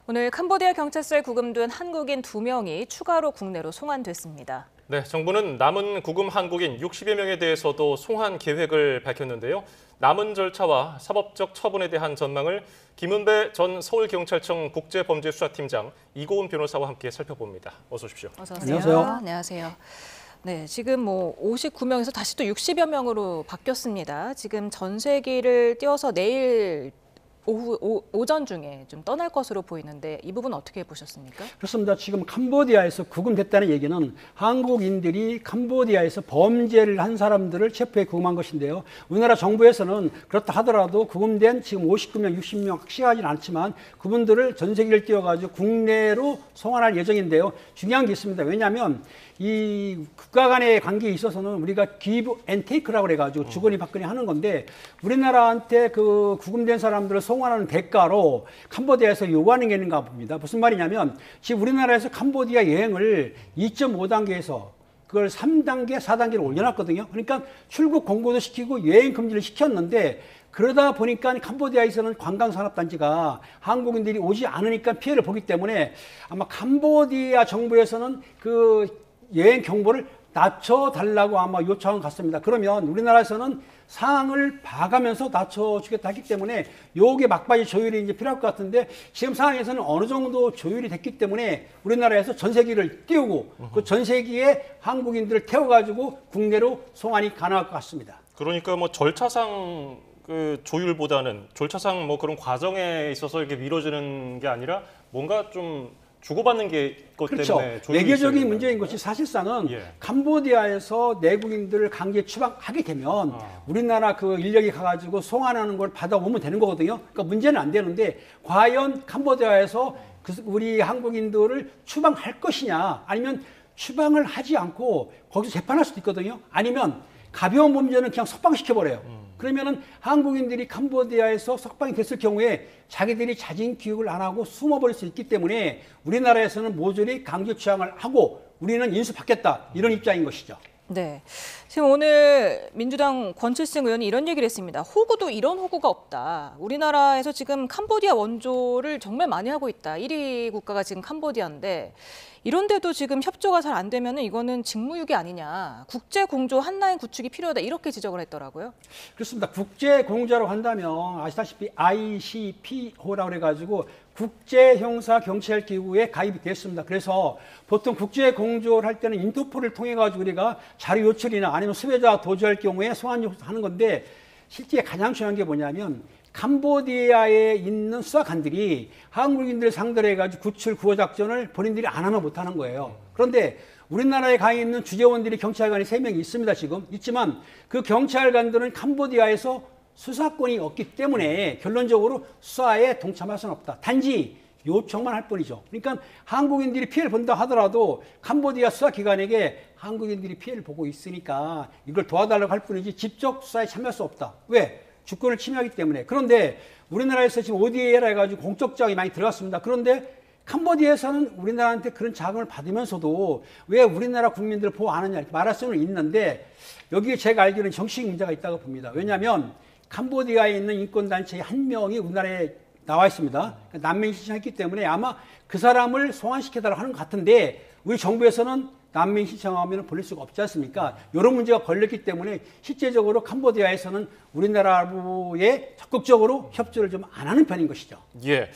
오늘 캄보디아 경찰서에 구금된 한국인 2명이 추가로 국내로 송환됐습니다. 네, 정부는 남은 구금 한국인 60여 명에 대해서도 송환 계획을 밝혔는데요. 남은 절차와 사법적 처분에 대한 전망을 김은배 전 서울경찰청 국제범죄수사팀장 이고은 변호사와 함께 살펴봅니다. 어서 오십시오. 어서 오세요. 안녕하세요. 네, 지금 59명에서 다시 또 60여 명으로 바뀌었습니다. 지금 전세기를 띄워서 내일 오전 중에 좀 떠날 것으로 보이는데 이 부분 어떻게 보셨습니까? 그렇습니다. 지금 캄보디아에서 구금됐다는 얘기는 한국인들이 캄보디아에서 범죄를 한 사람들을 체포해 구금한 것인데요. 우리나라 정부에서는 그렇다 하더라도 구금된 지금 59명, 60명 확실하지는 않지만 그분들을 전세기를 띄워가지고 국내로 송환할 예정인데요. 중요한 게 있습니다. 왜냐하면 이 국가 간의 관계에 있어서는 우리가 give and take라고 해가지고 주거니 받거니 하는 건데 우리나라한테 그 구금된 사람들을 송환하는 대가로 캄보디아에서 요구하는 게 있는가 봅니다. 무슨 말이냐면 지금 우리나라에서 캄보디아 여행을 2.5단계에서 그걸 3단계, 4단계로 올려놨거든요. 그러니까 출국 공고도 시키고 여행 금지를 시켰는데 그러다 보니까 캄보디아에서는 관광산업단지가 한국인들이 오지 않으니까 피해를 보기 때문에 아마 캄보디아 정부에서는 그 여행 경보를 낮춰달라고 아마 요청한 것 같습니다. 그러면 우리나라에서는 상황을 봐가면서 낮춰주겠다 했기 때문에 요게 막바지 조율이 이제 필요할 것 같은데 지금 상황에서는 어느 정도 조율이 됐기 때문에 우리나라에서 전세기를 띄우고 그 전세기에 한국인들을 태워가지고 국내로 송환이 가능할 것 같습니다. 그러니까 절차상 그 조율보다는 절차상 그런 과정에 있어서 이렇게 미뤄지는 게 아니라 뭔가 좀 주고받는 게 것 그렇죠. 때문에 외교적인 문제인 것이 사실상은 캄보디아에서 내국인들을 강제 추방하게 되면 우리나라 그 인력이 가가지고 송환하는 걸 받아오면 되는 거거든요. 그러니까 문제는 안 되는데 과연 캄보디아에서 우리 한국인들을 추방할 것이냐 아니면 추방을 하지 않고 거기서 재판할 수도 있거든요. 아니면 가벼운 범죄는 그냥 석방시켜버려요. 그러면은 한국인들이 캄보디아에서 석방이 됐을 경우에 자기들이 자진 귀국을 안 하고 숨어버릴 수 있기 때문에 우리나라에서는 모조리 강제 추방을 하고 우리는 인수받겠다 이런 입장인 것이죠. 네, 지금 오늘 민주당 권칠승 의원이 이런 얘기를 했습니다. 호구도 이런 호구가 없다. 우리나라에서 지금 캄보디아 원조를 정말 많이 하고 있다. 1위 국가가 지금 캄보디아인데 이런데도 지금 협조가 잘 안 되면 이거는 직무유기 아니냐. 국제공조 한라인 구축이 필요하다. 이렇게 지적을 했더라고요. 그렇습니다. 국제공조라고 한다면 아시다시피 ICPO라고 해가지고 국제형사경찰기구에 가입이 됐습니다. 그래서 보통 국제공조를 할 때는 인터폴을 통해가지고 우리가 자료 요청이나 아니면 수배자 도주할 경우에 송환 요청하는 건데 실제 가장 중요한 게 뭐냐면 캄보디아에 있는 수사관들이 한국인들 상대로 해가지고 구출 구호 작전을 본인들이 안 하면 못하는 거예요. 그런데 우리나라에 가 있는 주재원들이 경찰관이 3명이 있습니다. 지금 있지만 그 경찰관들은 캄보디아에서 수사권이 없기 때문에 결론적으로 수사에 동참할 수는 없다. 단지 요청만 할 뿐이죠. 그러니까 한국인들이 피해를 본다 하더라도 캄보디아 수사기관에게 한국인들이 피해를 보고 있으니까 이걸 도와달라고 할 뿐이지 직접 수사에 참여할 수 없다. 왜? 주권을 침해하기 때문에. 그런데 우리나라에서 지금 ODA라 해가지고 공적 자금이 많이 들어갔습니다. 그런데 캄보디아에서는 우리나라한테 그런 자금을 받으면서도 왜 우리나라 국민들을 보호 안 하냐 이렇게 말할 수는 있는데 여기에 제가 알기로는 정치적 문제가 있다고 봅니다. 왜냐하면 캄보디아에 있는 인권단체의 한 명이 우리나라에 나와 있습니다. 난민 신청했기 때문에 아마 그 사람을 송환시켜달라고 하는 것 같은데 우리 정부에서는 난민 신청하면 보낼 수가 없지 않습니까? 이런 문제가 걸렸기 때문에 실제적으로 캄보디아에서는 우리나라에 적극적으로 협조를 좀 안 하는 편인 것이죠. 예.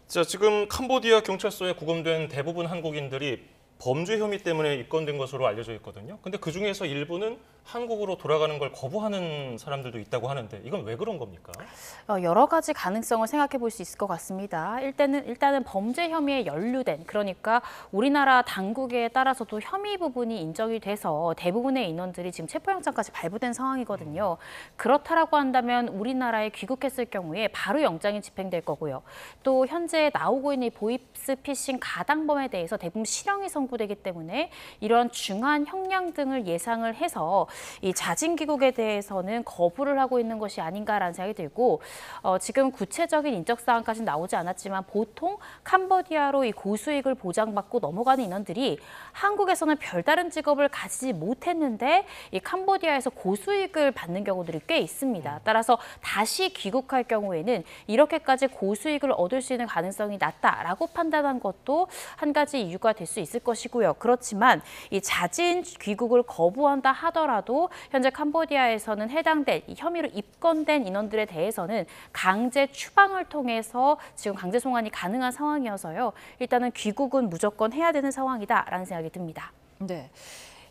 자, 지금 캄보디아 경찰서에 구금된 대부분 한국인들이 범죄 혐의 때문에 입건된 것으로 알려져 있거든요. 근데 그 중에서 일부는 한국으로 돌아가는 걸 거부하는 사람들도 있다고 하는데 이건 왜 그런 겁니까? 여러 가지 가능성을 생각해 볼 수 있을 것 같습니다. 일단은 범죄 혐의에 연루된, 그러니까 우리나라 당국에 따라서도 혐의 부분이 인정이 돼서 대부분의 인원들이 지금 체포영장까지 발부된 상황이거든요. 그렇다라고 한다면 우리나라에 귀국했을 경우에 바로 영장이 집행될 거고요. 또 현재 나오고 있는 보이스피싱 가당범에 대해서 대부분 실형이 선고되기 때문에 이런 중한 형량 등을 예상을 해서 이 자진 귀국에 대해서는 거부를 하고 있는 것이 아닌가라는 생각이 들고 지금 구체적인 인적 사항까지는 나오지 않았지만 보통 캄보디아로 이 고수익을 보장받고 넘어가는 인원들이 한국에서는 별다른 직업을 가지지 못했는데 이 캄보디아에서 고수익을 받는 경우들이 꽤 있습니다. 따라서 다시 귀국할 경우에는 이렇게까지 고수익을 얻을 수 있는 가능성이 낮다라고 판단한 것도 한 가지 이유가 될 수 있을 것이고요. 그렇지만 이 자진 귀국을 거부한다 하더라도 현재 캄보디아에서는 해당된 이 혐의로 입건된 인원들에 대해서는 강제 추방을 통해서 지금 강제 송환이 가능한 상황이어서요. 일단은 귀국은 무조건 해야 되는 상황이다라는 생각이 듭니다. 네.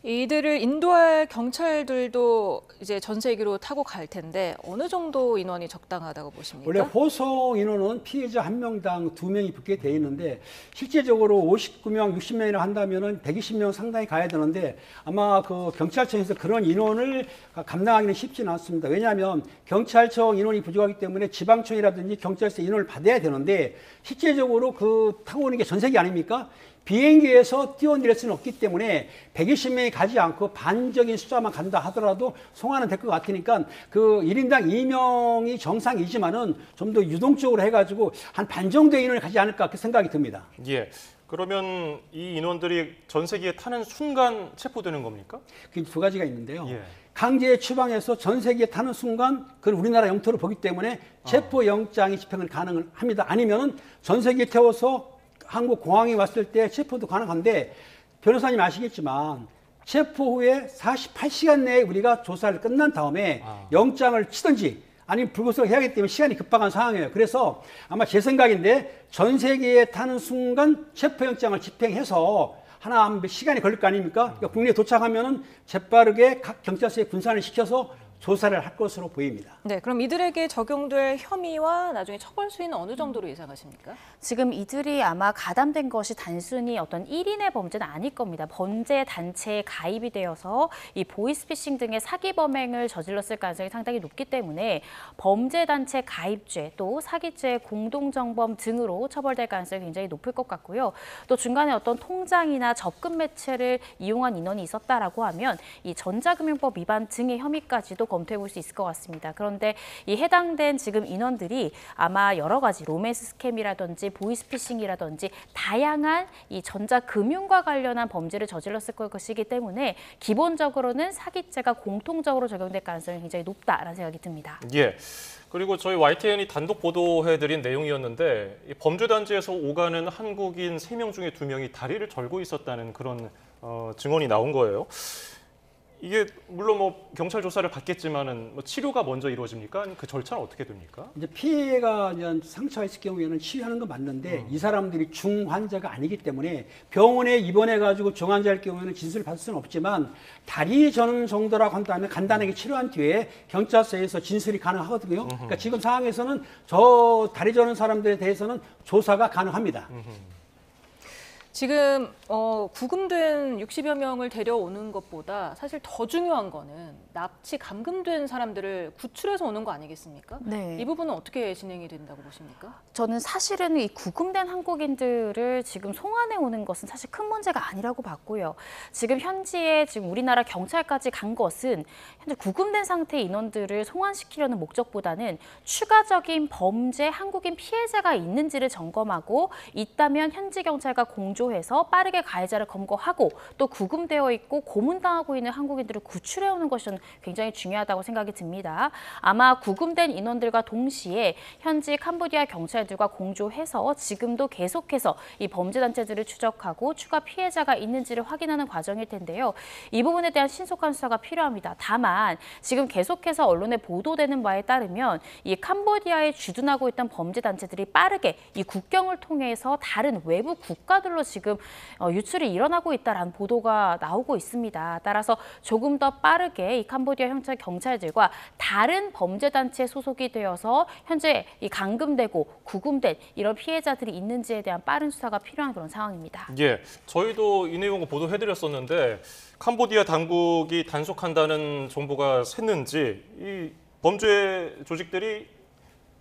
이들을 인도할 경찰들도 이제 전 세계로 타고 갈 텐데 어느 정도 인원이 적당하다고 보십니까? 원래 호송 인원은 피해자 1명당 2명이 붙게 돼 있는데 실제적으로 59명, 60명이나 한다면은 120명 상당히 가야 되는데 아마 그 경찰청에서 그런 인원을 감당하기는 쉽지는 않습니다. 왜냐하면 경찰청 인원이 부족하기 때문에 지방청이라든지 경찰서 인원을 받아야 되는데 실제적으로 그 타고 오는 게 전세기 아닙니까? 비행기에서 뛰어내릴 수는 없기 때문에 120명이 가지 않고 반적인 숫자만 간다 하더라도 송환은 될 것 같으니까 그 1인당 2명이 정상이지만은 좀 더 유동적으로 해가지고 한 반 정도의 인원을 가지 않을까 그 생각이 듭니다. 예. 그러면 이 인원들이 전세기에 타는 순간 체포되는 겁니까? 그 두 가지가 있는데요. 예. 강제 추방해서 전세기에 타는 순간 그걸 우리나라 영토로 보기 때문에 체포영장이 집행을 가능합니다. 아니면은 전세기에 태워서 한국 공항에 왔을 때 체포도 가능한데 변호사님 아시겠지만 체포 후에 48시간 내에 우리가 조사를 끝난 다음에 영장을 치든지 아니면 불구속을 해야 하기 때문에 시간이 급박한 상황이에요. 그래서 아마 제 생각인데 전세기에 타는 순간 체포영장을 집행해서 하나 시간이 걸릴 거 아닙니까? 그러니까 국내에 도착하면은 재빠르게 각 경찰서에 분산을 시켜서 조사를 할 것으로 보입니다. 네, 그럼 이들에게 적용될 혐의와 나중에 처벌 수위는 어느 정도로 예상하십니까? 지금 이들이 아마 가담된 것이 단순히 어떤 1인의 범죄는 아닐 겁니다. 범죄 단체에 가입이 되어서 이 보이스피싱 등의 사기 범행을 저질렀을 가능성이 상당히 높기 때문에 범죄 단체 가입죄 또 사기죄 공동정범 등으로 처벌될 가능성이 굉장히 높을 것 같고요. 또 중간에 어떤 통장이나 접근 매체를 이용한 인원이 있었다라고 하면 이 전자금융법 위반 등의 혐의까지도 검토해 볼 수 있을 것 같습니다. 그런데 이 해당된 지금 인원들이 아마 여러 가지 로맨스 스캠이라든지 보이스피싱이라든지 다양한 이 전자금융과 관련한 범죄를 저질렀을 것이기 때문에 기본적으로는 사기죄가 공통적으로 적용될 가능성이 굉장히 높다라는 생각이 듭니다. 예. 그리고 저희 YTN이 단독 보도해드린 내용이었는데 이 범죄단지에서 오가는 한국인 3명 중에 2명이 다리를 절고 있었다는 그런 증언이 나온 거예요. 이게 물론 뭐 경찰 조사를 받겠지만은 뭐 치료가 먼저 이루어집니까? 그 절차는 어떻게 됩니까? 이제 피해가 이제 상처가 있을 경우에는 치유하는 건 맞는데 이 사람들이 중환자가 아니기 때문에 병원에 입원해 가지고 중환자일 경우에는 진술을 받을 수는 없지만 다리 저는 정도라고 한다면 간단하게 치료한 뒤에 경찰서에서 진술이 가능하거든요. 그러니까 지금 상황에서는 저 다리 저는 사람들에 대해서는 조사가 가능합니다. 지금 구금된 60여 명을 데려오는 것보다 사실 더 중요한 거는 납치 감금된 사람들을 구출해서 오는 거 아니겠습니까? 네. 이 부분은 어떻게 진행이 된다고 보십니까? 저는 사실은 이 구금된 한국인들을 지금 송환해 오는 것은 사실 큰 문제가 아니라고 봤고요. 지금 현지에 지금 우리나라 경찰까지 간 것은 현재 구금된 상태의 인원들을 송환시키려는 목적보다는 추가적인 범죄 한국인 피해자가 있는지를 점검하고 있다면 현지 경찰과 공조해서 빠르게 가해자를 검거하고 또 구금되어 있고 고문당하고 있는 한국인들을 구출해 오는 것이 굉장히 중요하다고 생각이 듭니다. 아마 구금된 인원들과 동시에 현지 캄보디아 경찰들과 공조해서 지금도 계속해서 이 범죄 단체들을 추적하고 추가 피해자가 있는지를 확인하는 과정일 텐데요. 이 부분에 대한 신속한 수사가 필요합니다. 다만 지금 계속해서 언론에 보도되는 바에 따르면 이 캄보디아에 주둔하고 있던 범죄 단체들이 빠르게 이 국경을 통해서 다른 외부 국가들로 지금 유출이 일어나고 있다라는 보도가 나오고 있습니다. 따라서 조금 더 빠르게 이 캄보디아 경찰들과 다른 범죄 단체에 소속이 되어서 현재 이 감금되고 구금된 이런 피해자들이 있는지에 대한 빠른 수사가 필요한 그런 상황입니다. 예, 저희도 이 내용을 보도해드렸었는데 캄보디아 당국이 단속한다는 정보가 샜는지 이 범죄 조직들이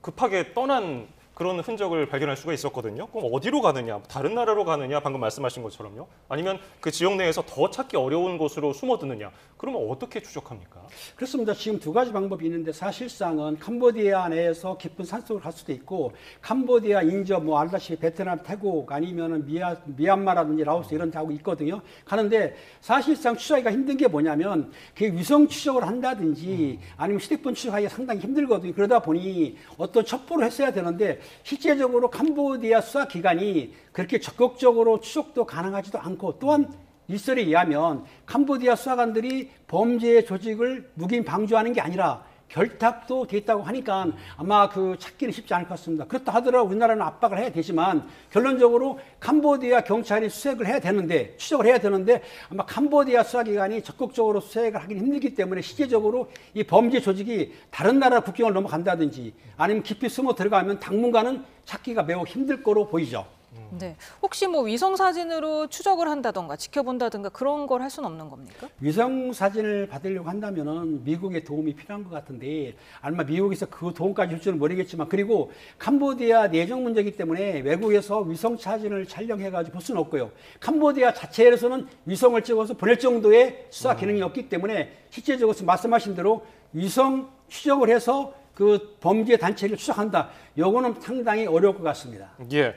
급하게 떠난 그런 흔적을 발견할 수가 있었거든요. 그럼 어디로 가느냐? 다른 나라로 가느냐? 방금 말씀하신 것처럼요. 아니면 그 지역 내에서 더 찾기 어려운 곳으로 숨어드느냐? 그러면 어떻게 추적합니까? 그렇습니다. 지금 두 가지 방법이 있는데 사실상은 캄보디아 내에서 깊은 산속으로 갈 수도 있고 캄보디아 인접 뭐 알다시피 베트남, 태국 아니면은 미얀마라든지 라오스 이런 데 하고 있거든요. 가는데 사실상 추적하기가 힘든 게 뭐냐면 그 위성 추적을 한다든지 아니면 휴대폰 추적하기가 상당히 힘들거든요. 그러다 보니 어떤 첩보를 했어야 되는데 실제적으로 캄보디아 수사기관이 그렇게 적극적으로 추적도 가능하지도 않고 또한 일설에 의하면 캄보디아 수사관들이 범죄 조직을 묵인 방조하는 게 아니라 결탁도 돼 있다고 하니까 아마 그 찾기는 쉽지 않을 것 같습니다. 그렇다 하더라도 우리나라는 압박을 해야 되지만 결론적으로 캄보디아 경찰이 수색을 해야 되는데 추적을 해야 되는데 아마 캄보디아 수사기관이 적극적으로 수색을 하기는 힘들기 때문에 실제적으로 이 범죄 조직이 다른 나라 국경을 넘어간다든지 아니면 깊이 숨어 들어가면 당분간은 찾기가 매우 힘들 거로 보이죠. 네. 혹시 뭐 위성 사진으로 추적을 한다던가 지켜본다든가 그런 걸 할 수는 없는 겁니까? 위성 사진을 받으려고 한다면은 미국의 도움이 필요한 것 같은데 아마 미국에서 그 도움까지 줄 줄은 모르겠지만 그리고 캄보디아 내정 문제이기 때문에 외국에서 위성 사진을 촬영해가지고 볼 수는 없고요. 캄보디아 자체에서는 위성을 찍어서 보낼 정도의 수사 기능이 없기 때문에 실제적으로 말씀하신 대로 위성 추적을 해서 그 범죄 단체를 추적한다. 요거는 상당히 어려울 것 같습니다. 예.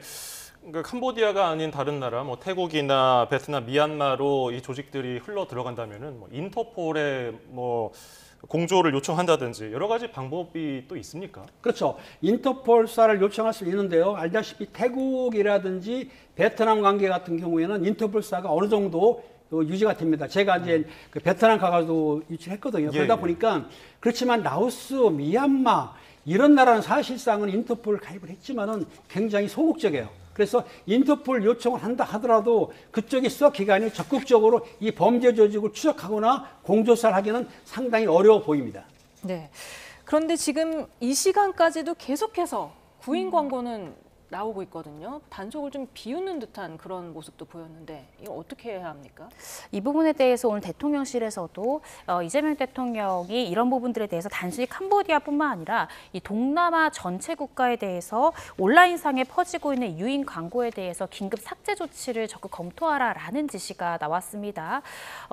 그러니까 캄보디아가 아닌 다른 나라, 뭐 태국이나 베트남, 미얀마로 이 조직들이 흘러 들어간다면은 뭐 인터폴에 뭐 공조를 요청한다든지 여러 가지 방법이 또 있습니까? 그렇죠. 인터폴 수사를 요청할 수 있는데요. 알다시피 태국이라든지 베트남 관계 같은 경우에는 인터폴 수사가 어느 정도 유지가 됩니다. 제가 이제 그 베트남 가가지고 유치를 했거든요. 그러다 보니까 그렇지만 라오스, 미얀마 이런 나라는 사실상은 인터폴 가입을 했지만은 굉장히 소극적이에요. 그래서 인터폴 요청을 한다 하더라도 그쪽의 수사기관이 적극적으로 이 범죄 조직을 추적하거나 공조사를 하기는 상당히 어려워 보입니다. 네. 그런데 지금 이 시간까지도 계속해서 구인 광고는 나오고 있거든요. 단속을 좀 비웃는 듯한 그런 모습도 보였는데 이거 어떻게 해야 합니까? 이 부분에 대해서 오늘 대통령실에서도 이재명 대통령이 이런 부분들에 대해서 단순히 캄보디아뿐만 아니라 이 동남아 전체 국가에 대해서 온라인상에 퍼지고 있는 유인 광고에 대해서 긴급 삭제 조치를 적극 검토하라라는 지시가 나왔습니다.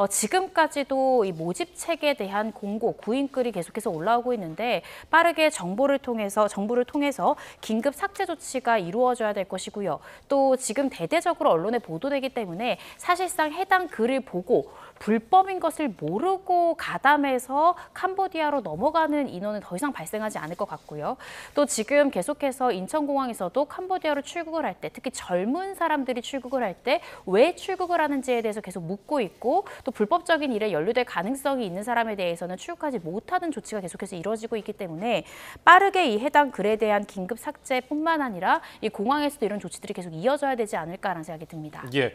지금까지도 이 모집책에 대한 공고, 구인글이 계속해서 올라오고 있는데 빠르게 정부를 통해서 긴급 삭제 조치가 이루어져야 될 것이고요. 또 지금 대대적으로 언론에 보도되기 때문에 사실상 해당 글을 보고 불법인 것을 모르고 가담해서 캄보디아로 넘어가는 인원은 더 이상 발생하지 않을 것 같고요. 또 지금 계속해서 인천공항에서도 캄보디아로 출국을 할 때, 특히 젊은 사람들이 출국을 할 때 왜 출국을 하는지에 대해서 계속 묻고 있고 또 불법적인 일에 연루될 가능성이 있는 사람에 대해서는 출국하지 못하는 조치가 계속해서 이루어지고 있기 때문에 빠르게 이 해당 글에 대한 긴급 삭제뿐만 아니라 이 공항에서도 이런 조치들이 계속 이어져야 되지 않을까라는 생각이 듭니다. 예.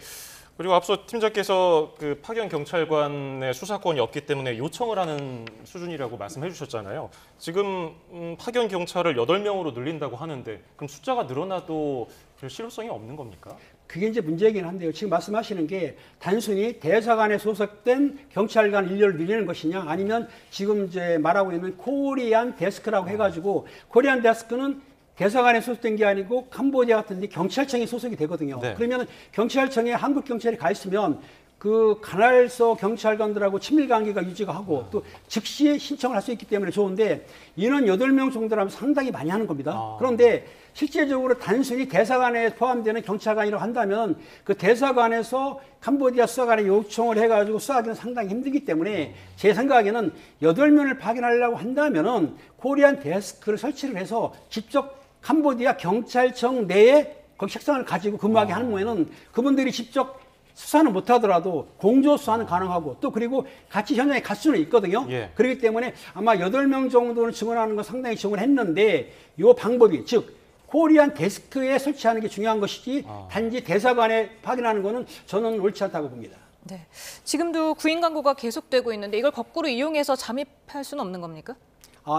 그리고 앞서 팀장께서 그 파견 경찰관의 수사권이 없기 때문에 요청을 하는 수준이라고 말씀해 주셨잖아요. 지금 파견 경찰을 8명으로 늘린다고 하는데 그럼 숫자가 늘어나도 별 실효성이 없는 겁니까? 그게 이제 문제이긴 한데요. 지금 말씀하시는 게 단순히 대사관에 소속된 경찰관 인력을 늘리는 것이냐 아니면 지금 이제 말하고 있는 코리안 데스크라고 해가지고 코리안 데스크는 대사관에 소속된 게 아니고 캄보디아 같은 데 경찰청에 소속이 되거든요. 네. 그러면 경찰청에 한국 경찰이 가 있으면 그 관할서 경찰관들하고 친밀 관계가 유지가 하고 또 즉시 신청을 할 수 있기 때문에 좋은데 인원 8명 정도라면 상당히 많이 하는 겁니다. 그런데 실제적으로 단순히 대사관에 포함되는 경찰관이라고 한다면 그 대사관에서 캄보디아 수사관에 요청을 해가지고 수사하기는 상당히 힘들기 때문에 제 생각에는 8명을 파견하려고 한다면은 코리안 데스크를 설치를 해서 직접 캄보디아 경찰청 내에 거기 책상을 가지고 근무하게 하는 거에는 그분들이 직접 수사는 못하더라도 공조 수사는 가능하고 또 그리고 같이 현장에 갈 수는 있거든요. 예. 그렇기 때문에 아마 8명 정도는 증언하는 건 상당히 증언했는데 이 방법이 즉 코리안 데스크에 설치하는 게 중요한 것이지 단지 대사관에 파견하는 거는 저는 옳지 않다고 봅니다. 네. 지금도 구인 광고가 계속되고 있는데 이걸 거꾸로 이용해서 잠입할 수는 없는 겁니까?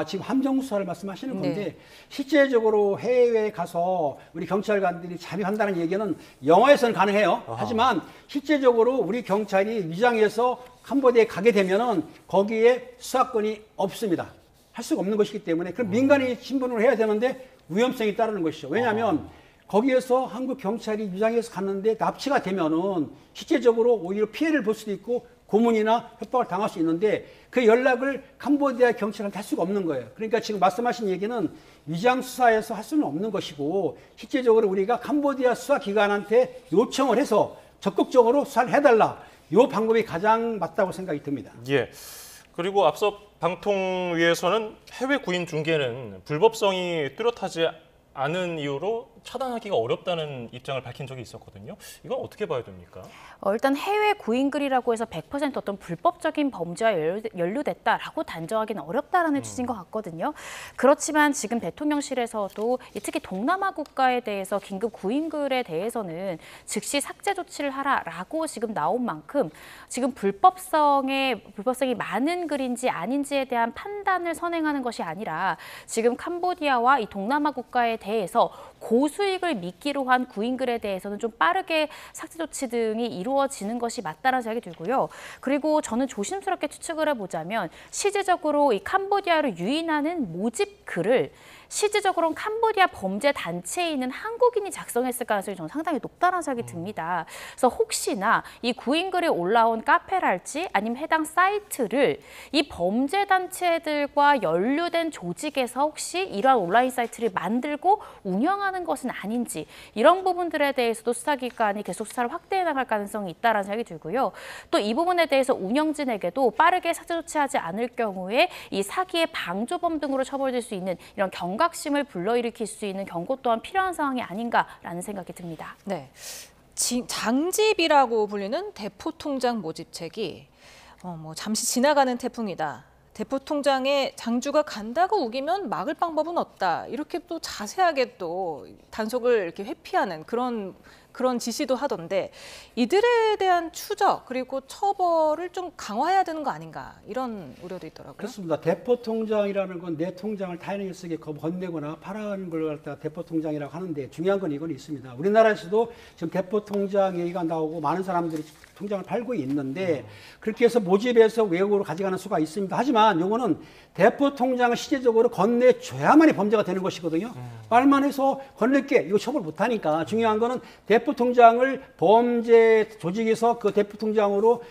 지금 함정 수사를 말씀하시는 건데 네. 실제적으로 해외에 가서 우리 경찰관들이 잠입한다는 얘기는 영화에서는 가능해요. 하지만 실제적으로 우리 경찰이 위장해서 캄보디아에 가게 되면은 거기에 수사권이 없습니다. 할 수가 없는 것이기 때문에 그럼 민간인 신분으로 해야 되는데 위험성이 따르는 것이죠. 왜냐하면 거기에서 한국 경찰이 유장해서 갔는데 납치가 되면은 실제적으로 오히려 피해를 볼 수도 있고 고문이나 협박을 당할 수 있는데 그 연락을 캄보디아 경찰한테 할 수가 없는 거예요. 그러니까 지금 말씀하신 얘기는 위장 수사에서 할 수는 없는 것이고 실제적으로 우리가 캄보디아 수사기관한테 요청을 해서 적극적으로 수사를 해달라. 이 방법이 가장 맞다고 생각이 듭니다. 예. 그리고 앞서 방통위에서는 해외 구인 중개는 불법성이 뚜렷하지 않은 이유로 차단하기가 어렵다는 입장을 밝힌 적이 있었거든요. 이건 어떻게 봐야 됩니까? 일단 해외 구인글이라고 해서 100% 어떤 불법적인 범죄와 연루됐다라고 단정하기는 어렵다라는 취지인 것 같거든요. 그렇지만 지금 대통령실에서도 특히 동남아 국가에 대해서 긴급 구인글에 대해서는 즉시 삭제 조치를 하라라고 지금 나온 만큼 지금 불법성이 많은 글인지 아닌지에 대한 판단을 선행하는 것이 아니라 지금 캄보디아와 이 동남아 국가에 대해서 고수익을 미끼로 한 구인글에 대해서는 좀 빠르게 삭제 조치 등이 이루어지는 것이 맞다는 생각이 들고요. 그리고 저는 조심스럽게 추측을 해보자면 실질적으로 이 캄보디아를 유인하는 모집 글을 실질적으로는 캄보디아 범죄 단체에 있는 한국인이 작성했을 가능성이 저는 상당히 높다는 생각이 듭니다. 그래서 혹시나 이 구인글에 올라온 카페랄지 아니면 해당 사이트를 이 범죄 단체들과 연루된 조직에서 혹시 이러한 온라인 사이트를 만들고 운영하는 것은 아닌지 이런 부분들에 대해서도 수사기관이 계속 수사를 확대해 나갈 가능성이 있다는 생각이 들고요. 또 이 부분에 대해서 운영진에게도 빠르게 삭제 조치하지 않을 경우에 이 사기의 방조범 등으로 처벌될 수 있는 이런 경각심을 불러일으킬 수 있는 경고 또한 필요한 상황이 아닌가라는 생각이 듭니다. 네, 장집이라고 불리는 대포통장 모집책이 잠시 지나가는 태풍이다. 대포통장에 장주가 간다고 우기면 막을 방법은 없다. 이렇게 또 자세하게 또 단속을 이렇게 회피하는 그런 지시도 하던데 이들에 대한 추적 그리고 처벌을 좀 강화해야 되는 거 아닌가 이런 우려도 있더라고요. 그렇습니다. 대포통장이라는 건 내 통장을 타인에게 쓰게 건네거나 팔아는 걸 갖다가 대포통장이라고 하는데 중요한 건 이건 있습니다. 우리나라에서도 지금 대포통장 얘기가 나오고 많은 사람들이 통장을 팔고 있는데 그렇게 해서 모집해서 외국으로 가져가는 수가 있습니다. 하지만 요거는 대포통장을 실제적으로 건네줘야만이 범죄가 되는 것이거든요. 말만 해서 건넬게 이거 처벌 못하니까 중요한 거는 대포통장을 범죄 조직에서 그 대포통장으로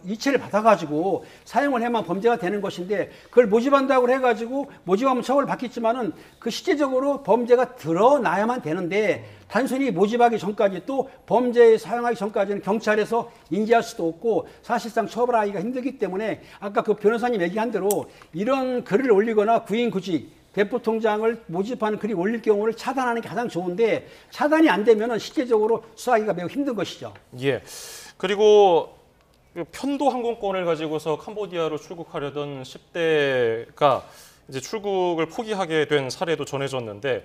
이체를 받아가지고 사용을 해만 범죄가 되는 것인데 그걸 모집한다고 해가지고 모집하면 처벌을 받겠지만은 그 실제적으로 범죄가 드러나야만 되는데 단순히 모집하기 전까지 또 범죄에 사용하기 전까지는 경찰에서 인지할 수도 없고 사실상 처벌하기가 힘들기 때문에 아까 그 변호사님 얘기한 대로 이런 글을 올리거나 구인구직 대포통장을 모집하는 글이 올릴 경우를 차단하는 게 가장 좋은데 차단이 안 되면 실제적으로 수사하기가 매우 힘든 것이죠. 예. 그리고 편도 항공권을 가지고서 캄보디아로 출국하려던 10대가 이제 출국을 포기하게 된 사례도 전해졌는데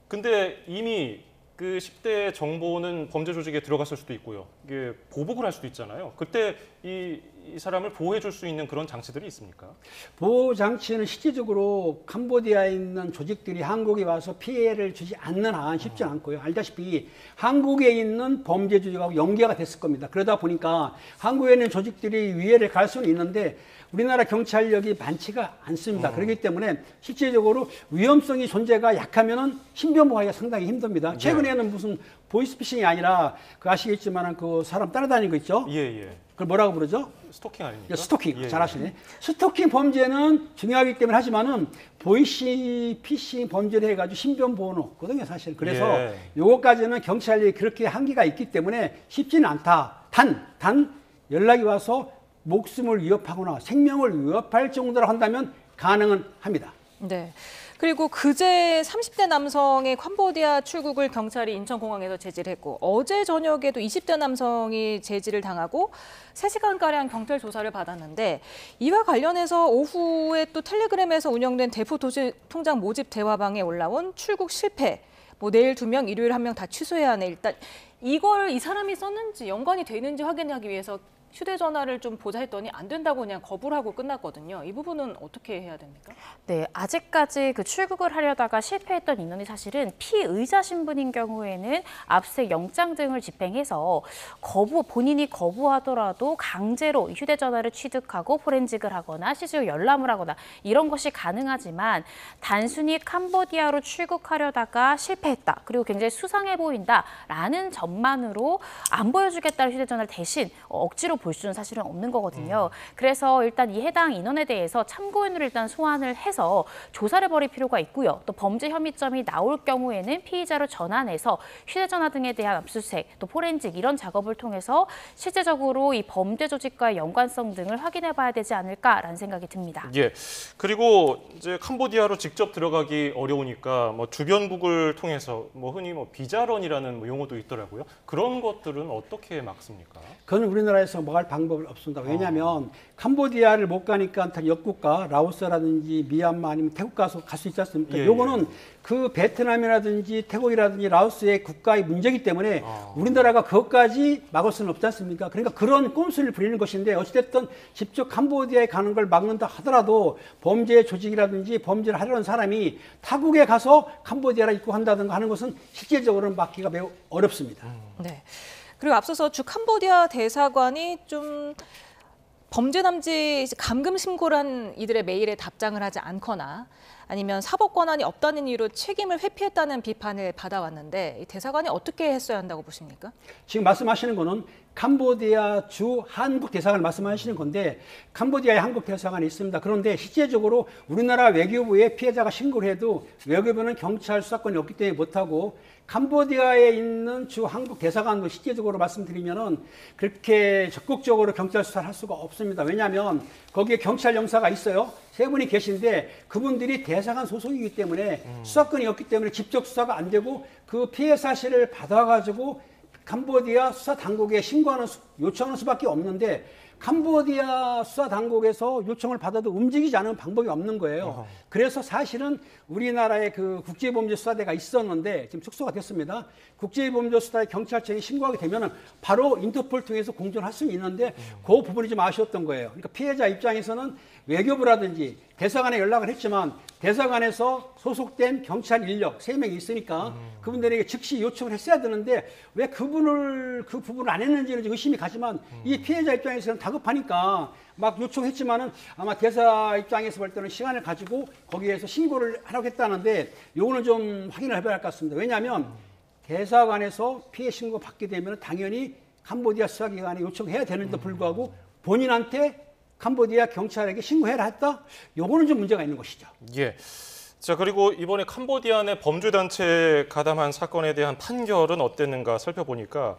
근데 이미 그 10대 정보는 범죄 조직에 들어갔을 수도 있고요. 이게 보복을 할 수도 있잖아요. 그때 이 사람을 보호해 줄 수 있는 그런 장치들이 있습니까? 보호 장치는 실질적으로 캄보디아에 있는 조직들이 한국에 와서 피해를 주지 않는 한 쉽지 않고요. 알다시피 한국에 있는 범죄 조직하고 연계가 됐을 겁니다. 그러다 보니까 한국에 있는 조직들이 위해를 갈 수는 있는데 우리나라 경찰력이 많지가 않습니다. 그렇기 때문에 실질적으로 위험성이 존재가 약하면은 신변보호하기가 상당히 힘듭니다. 최근에는 무슨 보이스피싱이 아니라 그 아시겠지만 그 사람 따라다니는 거 있죠? 예. 그걸 뭐라고 부르죠? 스토킹 아닙니까? 스토킹. 예, 잘하시네. 스토킹 범죄는 중요하기 때문에 하지만은 보이스피싱 범죄를 해가지고 신변 보호는 없거든요, 사실. 그래서 요것까지는 경찰이 그렇게 한계가 있기 때문에 쉽지는 않다. 단 연락이 와서 목숨을 위협하거나 생명을 위협할 정도로 한다면 가능은 합니다. 네. 그리고 그제 30대 남성의 캄보디아 출국을 경찰이 인천공항에서 제지를 했고 어제 저녁에도 20대 남성이 제지를 당하고 3시간가량 경찰 조사를 받았는데 이와 관련해서 오후에 또 텔레그램에서 운영된 대포통장 모집 대화방에 올라온 출국 실패, 내일 2명, 일요일 1명 다 취소해야 하네. 일단 이걸 이 사람이 썼는지 연관이 되는지 확인하기 위해서 휴대전화를 좀 보자 했더니 안 된다고 그냥 거부를 하고 끝났거든요. 이 부분은 어떻게 해야 됩니까? 네, 아직까지 그 출국을 하려다가 실패했던 인원이 사실은 피의자 신분인 경우에는 압수수색 영장 등을 집행해서 본인이 거부하더라도 강제로 휴대전화를 취득하고 포렌식을 하거나 실제로 열람을 하거나 이런 것이 가능하지만 단순히 캄보디아로 출국하려다가 실패했다. 그리고 굉장히 수상해 보인다라는 점만으로 안 보여주겠다는 휴대전화를 대신 억지로 볼 수는 사실은 없는 거거든요. 그래서 일단 이 해당 인원에 대해서 참고인으로 일단 소환을 해서 조사를 벌일 필요가 있고요. 또 범죄 혐의점이 나올 경우에는 피의자로 전환해서 휴대전화 등에 대한 압수수색, 또 포렌식 이런 작업을 통해서 실제적으로 이 범죄 조직과의 연관성 등을 확인해 봐야 되지 않을까라는 생각이 듭니다. 예. 그리고 이제 캄보디아로 직접 들어가기 어려우니까 뭐 주변국을 통해서 뭐 흔히 뭐 비자런이라는 뭐 용어도 있더라고요. 그런 것들은 어떻게 막습니까? 그건 우리나라에서 뭐 할 방법이 없습니다. 왜냐하면 캄보디아를 못 가니까 역국가 라오스라든지 미얀마 아니면 태국 가서 갈 수 있지 않습니까? 예, 요거는 그 베트남이라든지 태국이라든지 라오스의 국가의 문제이기 때문에 우리나라가 그것까지 막을 수는 없지 않습니까? 그러니까 그런 꼼수를 부리는 것인데 어찌됐든 직접 캄보디아에 가는 걸 막는다 하더라도 범죄 조직이라든지 범죄를 하려는 사람이 타국에 가서 캄보디아를 입국한다든가 하는 것은 실질적으로는 막기가 매우 어렵습니다. 네. 그리고 앞서서 주 캄보디아 대사관이 좀 범죄 남지 감금 신고를 한 이들의 메일에 답장을 하지 않거나 아니면 사법 권한이 없다는 이유로 책임을 회피했다는 비판을 받아왔는데 이 대사관이 어떻게 했어야 한다고 보십니까? 지금 말씀하시는 거는 캄보디아 주 한국 대사관을 말씀하시는 건데 캄보디아에 한국 대사관이 있습니다. 그런데 실제적으로 우리나라 외교부에 피해자가 신고를 해도 외교부는 경찰 수사권이 없기 때문에 못하고 캄보디아에 있는 주 한국 대사관도 실제적으로 말씀드리면은 그렇게 적극적으로 경찰 수사를 할 수가 없습니다. 왜냐하면 거기에 경찰 영사가 있어요. 3분이 계신데 그분들이 대사관 소속이기 때문에 수사권이 없기 때문에 직접 수사가 안 되고 그 피해 사실을 받아가지고 캄보디아 수사 당국에 요청하는 수밖에 없는데 캄보디아 수사 당국에서 요청을 받아도 움직이지 않은 방법이 없는 거예요. 그래서 사실은 우리나라에 그 국제범죄수사대가 있었는데 지금 축소가 됐습니다. 국제범죄수사대 경찰청에 신고하게 되면은 바로 인터폴 통해서 공존할 수는 있는데 그 부분이 좀 아쉬웠던 거예요. 그러니까 피해자 입장에서는 외교부라든지 대사관에 연락을 했지만 대사관에서 소속된 경찰 인력 3명이 있으니까 그분들에게 즉시 요청을 했어야 되는데 왜 그 부분을 안 했는지는 의심이 가지만 이 피해자 입장에서는 다급하니까 막 요청했지만은 아마 대사 입장에서 볼 때는 시간을 가지고 거기에서 신고를 하라고 했다는데 요거는 좀 확인을 해봐야 할 것 같습니다. 왜냐하면 대사관에서 피해 신고 받게 되면 당연히 캄보디아 수사기관에 요청해야 되는데도 불구하고 본인한테 캄보디아 경찰에게 신고해라 했다? 요거는 좀 문제가 있는 것이죠. 예. 자, 그리고 이번에 캄보디아 내 범죄단체에 가담한 사건에 대한 판결은 어땠는가 살펴보니까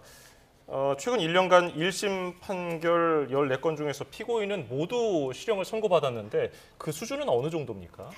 최근 1년간 1심 판결 14건 중에서 피고인은 모두 실형을 선고받았는데 그 수준은 어느 정도입니까?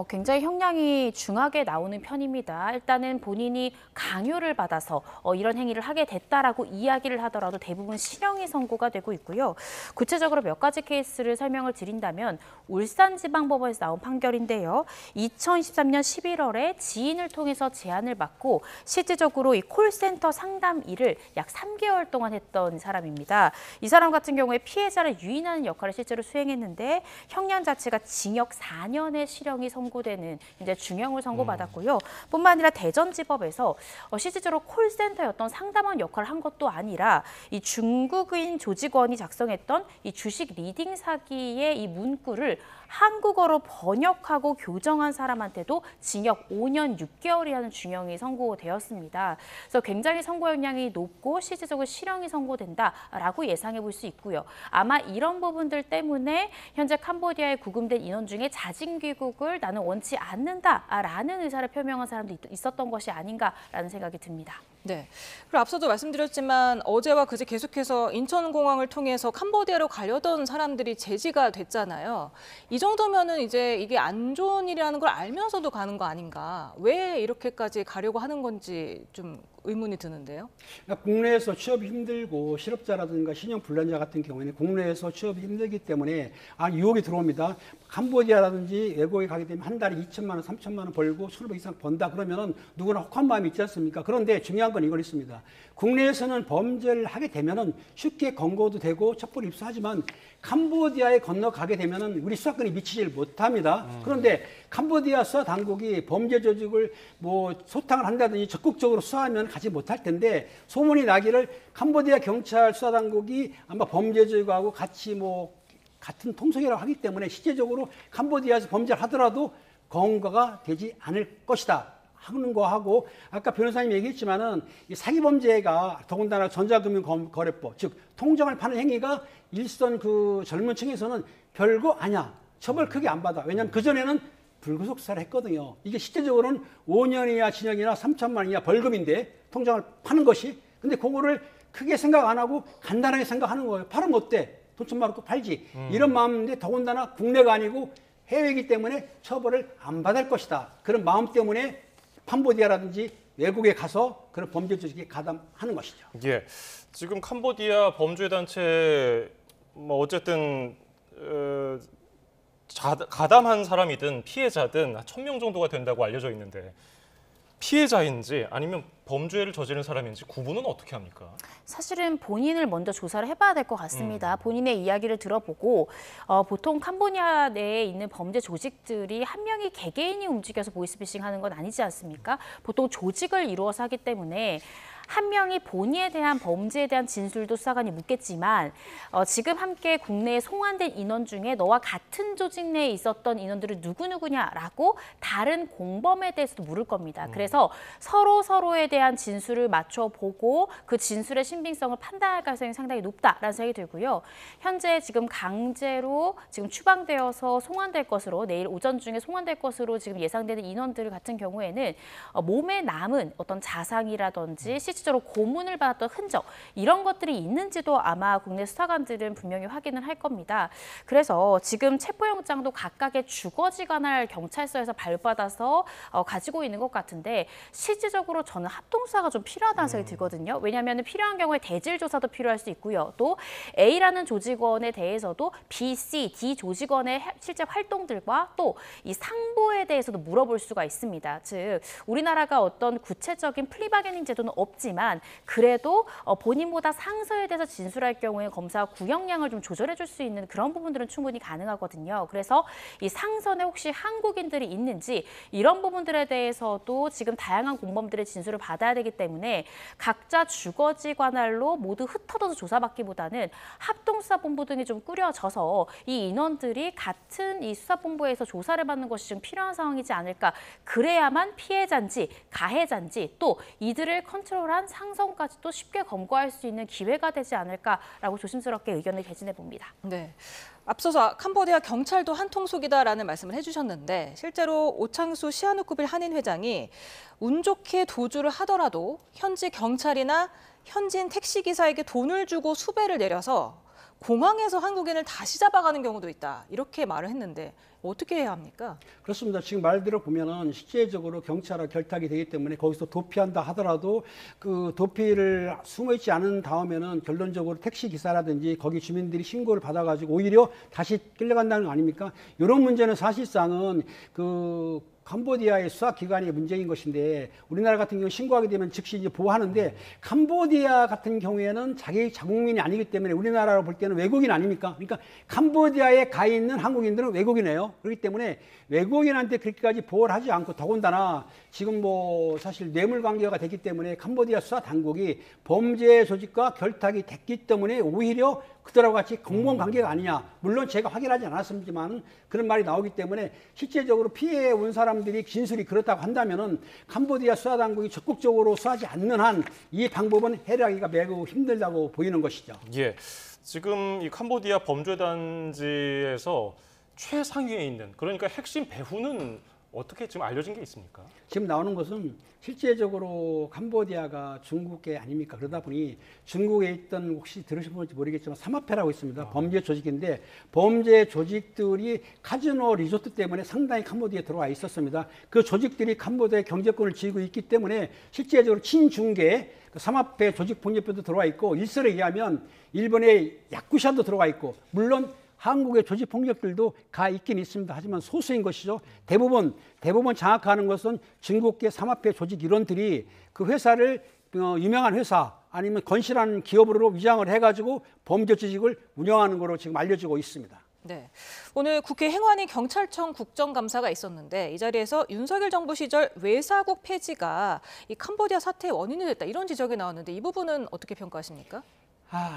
굉장히 형량이 중하게 나오는 편입니다. 일단은 본인이 강요를 받아서 이런 행위를 하게 됐다라고 이야기를 하더라도 대부분 실형이 선고가 되고 있고요. 구체적으로 몇 가지 케이스를 설명을 드린다면 울산지방법원에서 나온 판결인데요. 2023년 11월에 지인을 통해서 제안을 받고 실질적으로 이 콜센터 상담 일을 약 3개월 동안 했던 사람입니다. 이 사람 같은 경우에 피해자를 유인하는 역할을 실제로 수행했는데 형량 자체가 징역 4년의 실형이 선고되는 이제 중형을 선고받았고요. 뿐만 아니라 대전지법에서 실질적으로 콜센터였던 상담원 역할을 한 것도 아니라 이 중국인 조직원이 작성했던 이 주식 리딩 사기의 이 문구를 한국어로 번역하고 교정한 사람한테도 징역 5년 6개월이라는 중형이 선고되었습니다. 그래서 굉장히 선고 형량이 높고 실질적으로 실형이 선고된다라고 예상해 볼 수 있고요. 아마 이런 부분들 때문에 현재 캄보디아에 구금된 인원 중에 자진 귀국을 나는 원치 않는다라는 의사를 표명한 사람도 있었던 것이 아닌가라는 생각이 듭니다. 네. 그리고 앞서도 말씀드렸지만 어제와 그제 계속해서 인천공항을 통해서 캄보디아로 가려던 사람들이 제지가 됐잖아요. 이 정도면은 이제 이게 안 좋은 일이라는 걸 알면서도 가는 거 아닌가? 왜 이렇게까지 가려고 하는 건지 좀 의문이 드는데요. 그러니까 국내에서 취업이 힘들고 실업자라든가 신용불량자 같은 경우에는 국내에서 취업이 힘들기 때문에 유혹이 들어옵니다. 캄보디아라든지 외국에 가게 되면 한 달에 2천만 원, 3천만 원 벌고 20억 이상 번다 그러면은 누구나 혹한 마음이 있지 않습니까? 그런데 중요한 중요한 건 이건 있습니다. 국내에서는 범죄를 하게 되면은 쉽게 검거도 되고 첩보를 입수하지만 캄보디아에 건너가게 되면은 우리 수사권이 미치질 못합니다. 그런데 캄보디아 수사 당국이 범죄 조직을 뭐 소탕을 한다든지 적극적으로 수사하면 가지 못할 텐데 소문이 나기를 캄보디아 경찰 수사 당국이 아마 범죄 조직하고 같이 뭐 같은 통속이라고 하기 때문에 실제적으로 캄보디아에서 범죄를 하더라도 검거가 되지 않을 것이다 하는 거하고 아까 변호사님 얘기했지만은 이 사기 범죄가 더군다나 전자금융거래법 즉 통장을 파는 행위가 일선 그 젊은 층에서는 별거 아니야 처벌 크게 안 받아 왜냐하면 그 전에는 불구속 수사를 했거든요. 이게 실제적으로는 5년 이하 징역이나 3천만 원 이하 벌금인데 통장을 파는 것이 근데 그거를 크게 생각 안 하고 간단하게 생각하는 거예요. 팔으면 어때? 돈 좀 받고 팔지. 이런 마음인데 더군다나 국내가 아니고 해외이기 때문에 처벌을 안 받을 것이다. 그런 마음 때문에 캄보디아라든지 외국에 가서 그런 범죄 조직에 가담하는 것이죠. 예, 지금 캄보디아 범죄 단체 뭐 어쨌든 가담한 사람이든 피해자든 1,000명 정도가 된다고 알려져 있는데 피해자인지 아니면 범죄를 저지른 사람인지 구분은 어떻게 합니까? 사실은 본인을 먼저 조사를 해봐야 될 것 같습니다. 본인의 이야기를 들어보고 보통 캄보디아 내에 있는 범죄 조직들이 한 명이 개개인이 움직여서 보이스피싱하는 건 아니지 않습니까? 보통 조직을 이루어서 하기 때문에 한 명이 본인에 대한 범죄에 대한 진술도 수사관이 묻겠지만 지금 함께 국내에 송환된 인원 중에 너와 같은 조직 내에 있었던 인원들은 누구누구냐라고 다른 공범에 대해서도 물을 겁니다. 그래서 서로에 대한 진술을 맞춰보고 그 진술의 신빙성을 판단할 가능성이 상당히 높다라는 생각이 들고요. 현재 지금 강제로 지금 추방되어서 송환될 것으로 내일 오전 중에 송환될 것으로 지금 예상되는 인원들 같은 경우에는 몸에 남은 어떤 자상이라든지 실질적으로 고문을 받았던 흔적 이런 것들이 있는지도 아마 국내 수사관들은 분명히 확인을 할 겁니다. 그래서 지금 체포영장도 각각의 주거지 관할 경찰서에서 발부받아서 가지고 있는 것 같은데 실질적으로 저는 합동수사가 좀 필요하다는 생각이 들거든요. 왜냐하면 필요한 경우에 대질 조사도 필요할 수 있고요. 또 A라는 조직원에 대해서도 B, C, D 조직원의 실제 활동들과 또 이 상보에 대해서도 물어볼 수가 있습니다. 즉 우리나라가 어떤 구체적인 플리바게닝 제도는 없지만 그래도 본인보다 상서에 대해서 진술할 경우에 검사가 구형량을 좀 조절해 줄 수 있는 그런 부분들은 충분히 가능하거든요. 그래서 이 상선에 혹시 한국인들이 있는지 이런 부분들에 대해서도 지금 다양한 공범들의 진술을 받아야 되기 때문에 각자 주거지 관할로 모두 흩어져서 조사받기보다는 합동수사본부 등이 좀 꾸려져서 이 인원들이 같은 이 수사본부에서 조사를 받는 것이 좀 필요한 상황이지 않을까. 그래야만 피해자인지 가해자인지 또 이들을 컨트롤한 상선까지도 쉽게 검거할 수 있는 기회가 되지 않을까라고 조심스럽게 의견을 개진해 봅니다. 네. 앞서서 캄보디아 경찰도 한통속이다라는 말씀을 해주셨는데 실제로 오창수 시아누쿠빌 한인 회장이 운 좋게 도주를 하더라도 현지 경찰이나 현지인 택시기사에게 돈을 주고 수배를 내려서 공항에서 한국인을 다시 잡아가는 경우도 있다. 이렇게 말을 했는데 어떻게 해야 합니까? 그렇습니다. 지금 말 들어보면은 실제적으로 경찰과 결탁이 되기 때문에 거기서 도피한다 하더라도 그 도피를 숨어있지 않은 다음에는 결론적으로 택시기사라든지 거기 주민들이 신고를 받아가지고 오히려 다시 끌려간다는 거 아닙니까? 이런 문제는 사실상은 그 캄보디아의 수사기관의 문제인 것인데 우리나라 같은 경우 신고하게 되면 즉시 이제 보호하는데 캄보디아 같은 경우에는 자기 자국민이 아니기 때문에 우리나라로 볼 때는 외국인 아닙니까? 그러니까 캄보디아에 가 있는 한국인들은 외국인이에요. 그렇기 때문에 외국인한테 그렇게까지 보호를 하지 않고 더군다나 지금 뭐 사실 뇌물 관계가 됐기 때문에 캄보디아 수사 당국이 범죄 조직과 결탁이 됐기 때문에 오히려 그들하고 같이 공무원 관계가 아니냐. 물론 제가 확인하지 않았습니다만 그런 말이 나오기 때문에 실제적으로 피해 온 사람들이 진술이 그렇다고 한다면은 캄보디아 수사 당국이 적극적으로 수사하지 않는 한 이 방법은 해결하기가 매우 힘들다고 보이는 것이죠. 예, 지금 이 캄보디아 범죄 단지에서 최상위에 있는 그러니까 핵심 배후는 어떻게 지금 알려진 게 있습니까? 지금 나오는 것은 실제적으로 캄보디아가 중국계 아닙니까? 그러다 보니 중국에 있던 혹시 들으셔볼지 모르겠지만 삼합회라고 있습니다. 범죄 조직인데 범죄 조직들이 카지노 리조트 때문에 상당히 캄보디아에 들어와 있었습니다. 그 조직들이 캄보디아의 경제권을 쥐고 있기 때문에 실제적으로 친중계 그 삼합회 조직 본적표도 들어와 있고 일설에 의하면 일본의 야쿠샤도 들어와 있고 물론 한국의 조직 폭력들도 가 있긴 있습니다. 하지만 소수인 것이죠. 대부분 장악하는 것은 중국계 삼합회 조직 일원들이 그 회사를 유명한 회사 아니면 건실한 기업으로 위장을 해가지고 범죄 조직을 운영하는 거로 지금 알려지고 있습니다. 네, 오늘 국회 행안위 경찰청 국정감사가 있었는데 이 자리에서 윤석열 정부 시절 외사국 폐지가 이 캄보디아 사태의 원인이 됐다 이런 지적이 나왔는데 이 부분은 어떻게 평가하십니까?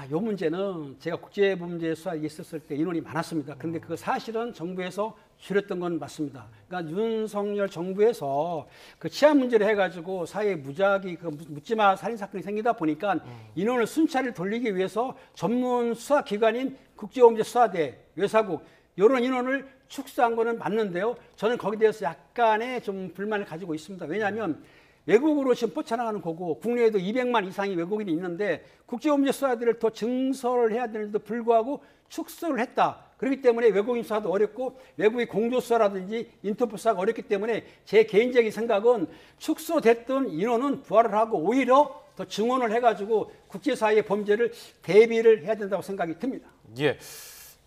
이 문제는 제가 국제범죄 수사에 있었을 때 인원이 많았습니다. 그런데 그 사실은 정부에서 줄였던 건 맞습니다. 그러니까 윤석열 정부에서 그 치안 문제를 해가지고 사회에 무작위 그 묻지마 살인 사건이 생기다 보니까 인원을 순차를 돌리기 위해서 전문 수사 기관인 국제범죄 수사대, 외사국 이런 인원을 축소한 거는 맞는데요. 저는 거기에 대해서 약간의 좀 불만을 가지고 있습니다. 왜냐하면 외국으로 지금 뻗쳐나가는 거고 국내에도 200만 이상의 외국인이 있는데 국제범죄 수사들을 더 증설을 해야 되는데도 불구하고 축소를 했다. 그렇기 때문에 외국인 수사도 어렵고 외국의 공조수사라든지 인터폴 수사가 어렵기 때문에 제 개인적인 생각은 축소됐던 인원은 부활을 하고 오히려 더 증원을 해가지고 국제사회의 범죄를 대비를 해야 된다고 생각이 듭니다. 예.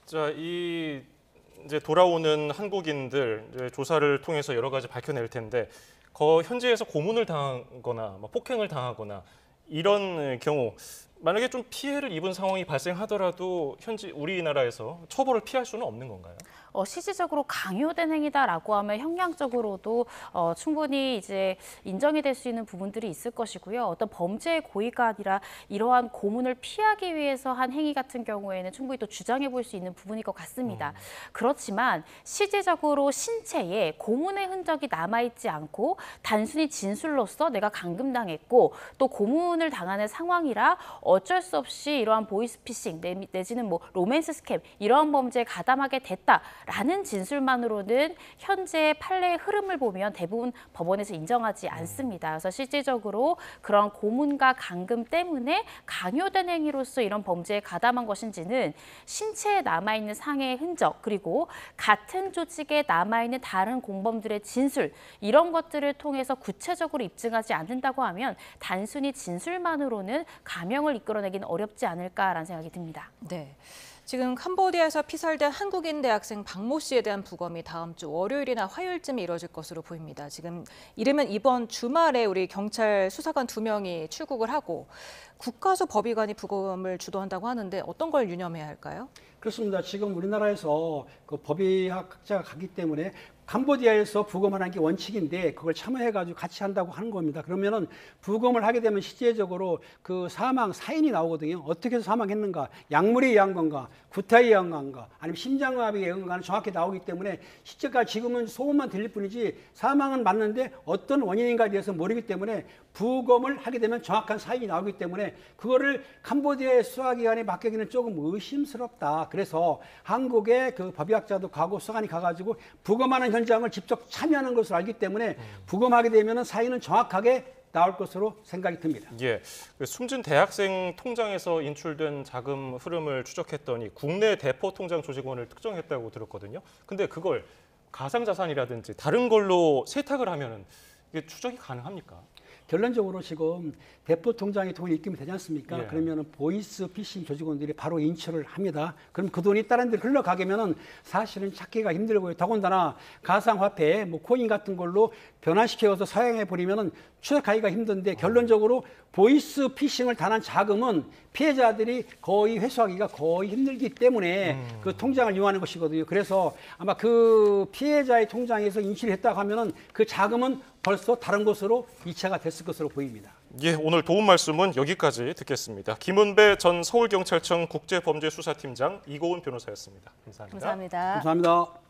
자, 이제 돌아오는 한국인들 이제 조사를 통해서 여러 가지 밝혀낼 텐데 현지에서 고문을 당하거나 폭행을 당하거나 이런 경우 만약에 좀 피해를 입은 상황이 발생하더라도 현지 우리나라에서 처벌을 피할 수는 없는 건가요? 실질적으로 강요된 행위다라고 하면 형량적으로도 충분히 이제 인정이 될 수 있는 부분들이 있을 것이고요. 어떤 범죄의 고의가 아니라 이러한 고문을 피하기 위해서 한 행위 같은 경우에는 충분히 또 주장해 볼 수 있는 부분일 것 같습니다. 그렇지만 실질적으로 신체에 고문의 흔적이 남아있지 않고 단순히 진술로서 내가 감금당했고 또 고문을 당하는 상황이라 어쩔 수 없이 이러한 보이스피싱 내지는 뭐 로맨스 스캠 이러한 범죄에 가담하게 됐다라는 진술만으로는 현재 판례의 흐름을 보면 대부분 법원에서 인정하지 않습니다. 그래서 실질적으로 그런 고문과 감금 때문에 강요된 행위로서 이런 범죄에 가담한 것인지는 신체에 남아있는 상해의 흔적 그리고 같은 조직에 남아있는 다른 공범들의 진술 이런 것들을 통해서 구체적으로 입증하지 않는다고 하면 단순히 진술만으로는 감형을 이끌어내기는 어렵지 않을까라는 생각이 듭니다. 네. 지금 캄보디아에서 피살된 한국인 대학생 박모 씨에 대한 부검이 다음 주 월요일이나 화요일쯤에 이뤄질 것으로 보입니다. 지금 이르면 이번 주말에 우리 경찰 수사관 2명이 출국을 하고 국가수 법의관이 부검을 주도한다고 하는데 어떤 걸 유념해야 할까요? 그렇습니다. 지금 우리나라에서 그 법의학자가 가기 때문에 캄보디아에서 부검하는 게 원칙인데 그걸 참여해가지고 같이 한다고 하는 겁니다. 그러면은 부검을 하게 되면 실제적으로 그 사망 사인이 나오거든요. 어떻게 해서 사망했는가, 약물에 의한 건가, 구타에 의한 건가, 아니면 심장마비에 의한 건가는 정확히 나오기 때문에 실제까지 지금은 소문만 들릴 뿐이지 사망은 맞는데 어떤 원인인가에 대해서 모르기 때문에 부검을 하게 되면 정확한 사인이 나오기 때문에 그거를 캄보디아의 수사기관에 맡기기는 조금 의심스럽다. 그래서 한국의 그 법의학자도 가고 수사관이 가가지고 부검하는 현장을 직접 참여하는 것으로 알기 때문에 부검하게 되면 사인은 정확하게 나올 것으로 생각이 듭니다. 예, 숨진 대학생 통장에서 인출된 자금 흐름을 추적했더니 국내 대포 통장 조직원을 특정했다고 들었거든요. 근데 그걸 가상자산이라든지 다른 걸로 세탁을 하면은 이게 추적이 가능합니까? 결론적으로 지금 대포 통장에 돈이 입금이 되지 않습니까? 예. 그러면 보이스 피싱 조직원들이 바로 인출을 합니다. 그럼 그 돈이 다른 데로 흘러가게면은 사실은 찾기가 힘들고요. 더군다나 가상화폐, 뭐 코인 같은 걸로 변화시켜서 사용해 버리면은 추적하기가 힘든데 결론적으로 보이스 피싱을 당한 자금은 피해자들이 거의 회수하기가 거의 힘들기 때문에 그 통장을 이용하는 것이거든요. 그래서 아마 그 피해자의 통장에서 인출이 했다고 하면은 그 자금은 벌써 다른 곳으로 이체가 됐을 것으로 보입니다. 예, 오늘 도움 말씀은 여기까지 듣겠습니다. 김은배 전 서울경찰청 국제범죄수사팀장 이고은 변호사였습니다. 감사합니다. 감사합니다. 감사합니다.